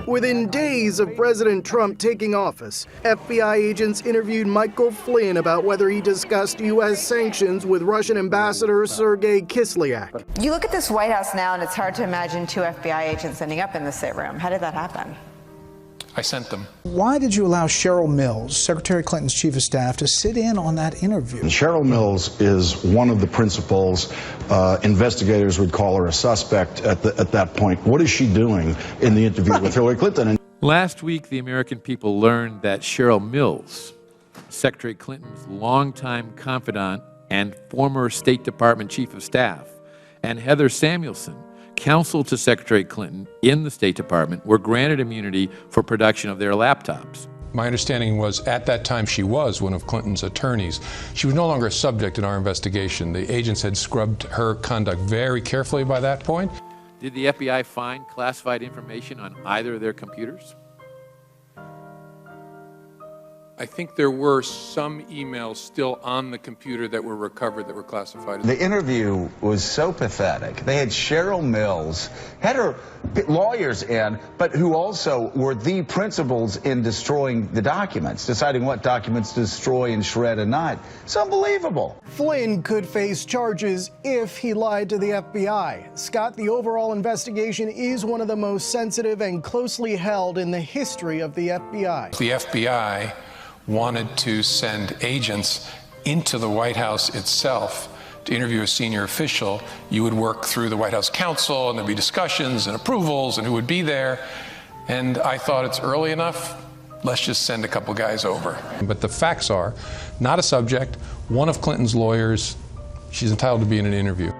Within days of President Trump taking office, FBI agents interviewed Michael Flynn about whether he discussed U.S. sanctions with Russian Ambassador Sergei Kislyak. You look at this White House now, and it's hard to imagine two FBI agents ending up in the sit room. How did that happen? I sent them. Why did you allow Cheryl Mills, Secretary Clinton's chief of staff, to sit in on that interview? Cheryl Mills is one of the principals. Investigators would call her a suspect at that point. What is she doing in the interview with Hillary Clinton? Last week, the American people learned that Cheryl Mills, Secretary Clinton's longtime confidant and former State Department chief of staff, and Heather Samuelson, counsel to Secretary Clinton in the State Department, were granted immunity for production of their laptops. My understanding was at that time she was one of Clinton's attorneys. She was no longer a subject in our investigation. The agents had scrubbed her conduct very carefully by that point. Did the FBI find classified information on either of their computers? I think there were some emails still on the computer that were recovered that were classified. The interview was so pathetic. They had Cheryl Mills, had her lawyers in, but who also were the principals in destroying the documents, deciding what documents to destroy and shred and not. It's unbelievable. Flynn could face charges if he lied to the FBI. Scott, the overall investigation is one of the most sensitive and closely held in the history of the FBI. The FBI wanted to send agents into the White House itself to interview a senior official. You would work through the White House counsel, and there'd be discussions and approvals and who would be there. And I thought it's early enough, let's just send a couple guys over. But the facts are, not a subject, one of Clinton's lawyers, she's entitled to be in an interview.